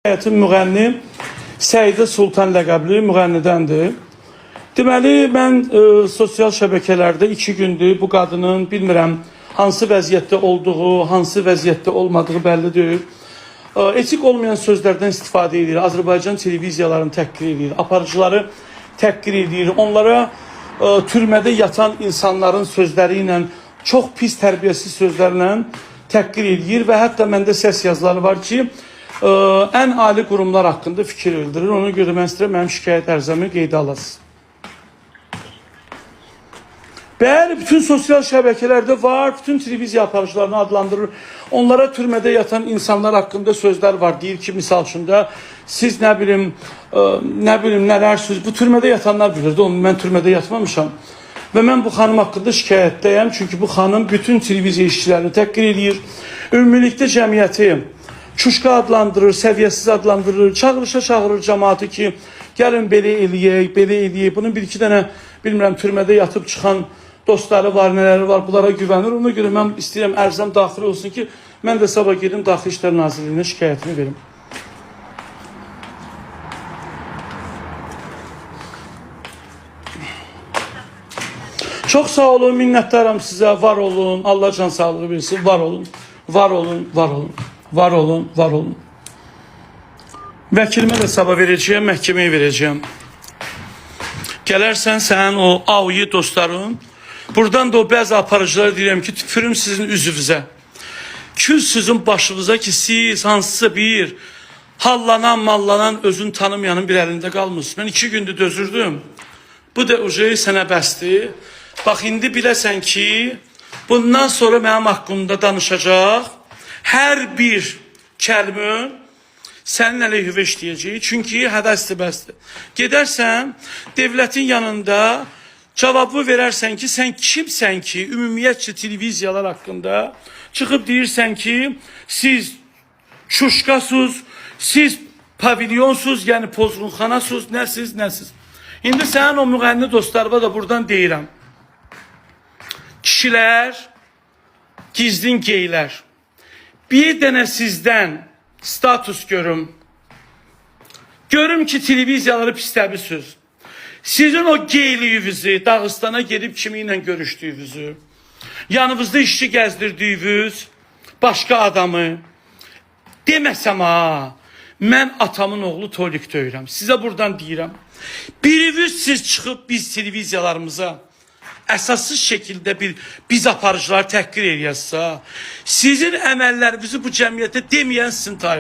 Həyatın müğənni Səidə Sultan ləqəbli müğənnidəndir. Deməli, mən sosial şəbəkələrdə 2 gündür bu qadının bilmirəm hansı vəziyyətdə olduğu, hansı vəziyyətdə olmadığı bəllidir. Etik olmayan sözlərdən istifadə edir, Azərbaycan televiziyalarını təhqir edir, aparıcıları təhqir edir, onlara türmədə yatan insanların sözləri ilə, çox pis tərbiyəsiz sözlərlə təhqir edir və hətta məndə səs yazıları var ki, ən ali qurumlar haqqında fikir bildirir. Ona görə mən istəyirəm mənim şikayət ərizəmi qeydə alasınız. Bəli, bütün sosial şəbəkələrdə var, bütün televiziya aparıcılarını adlandırır. Onlara türmədə yatan insanlar haqqında sözlər var. Deyir ki, misal üçün də siz nə bilim nələr söz. Bu türmədə yatanlar bilirdi, onu mən türmədə yatmamışam. Və mən bu xanım haqqında şikayətdəyəm. Çünki bu xanım bütün televiziya işçilərini təhqir edir. Ümumilikdə cəmiyyəti çuşqa adlandırır, səviyyəsiz adlandırır, çağırışa çağırır cəmaatı ki, gəlin belə eləyək, belə eləyək. Bunun bir-iki dənə, bilmirəm, türmədə yatıb çıxan dostları var, nələri var, bunlara güvənir. Ona görə mən istəyirəm ərzəm daxil olsun ki, mən də sabah gedim Daxili İşlər Nazirliyinə şikayətimi verim. Çox sağ olun, minnətdaram sizə, var olun, Allah can sağlığı versin, var olun, var olun, var olun. Var olun, var olun. Vəkilimə də sabah verəcəyəm, məhkəməyə verəcəyəm. Gələrsən sənin o AOY dostların, buradan da o bəzi aparıcılar deyirəm ki, tüpürüm sizin üzvünüzə. Kül sizin başınıza ki, siz hansısa bir hallanan, mallanan, özün tanımayanın bir əlində qalmışsın. Mən 2 gündür dözürdüm. Bu da ucu sənə bəsdir. Bax, indi biləsən ki, bundan sonra mənim haqqımda danışacaq. Hər bir kəlmə sənin əleyhivə işləyəcək. Çünki hədəsdir, bəsdir. Gedərsən, devlətin yanında cavabı verərsən ki, sən kimsən ki, ümumiyyətcə televiziyalar haqqında çıxıb deyirsən ki, siz çuşqasız, siz pavilyonsuz, yəni pozğunxanasız, nəsiz, nəsiz. İndi sənin o müğənni dostlarıma da buradan deyirəm. Kişilər, gizlin geylər. Bir dənə sizdən status görüm. Görüm ki, televiziyaları pisləbisiz. Sizin o geyliyinizi, Dağıstana gedib kimi ilə görüşdüyünüzü, yanınızda işçi gəzdirdiyiniz başqa adamı deməsəm ha, mən atamın oğlu Tolik döyürəm. Sizə buradan deyirəm. Biriniz siz çıxıb biz televiziyalarımıza əsassız şəkildə biz aparıcılar təhqir eləyəsə, sizin əməllərinizi bu cəmiyyətə deməyən sizin tarif.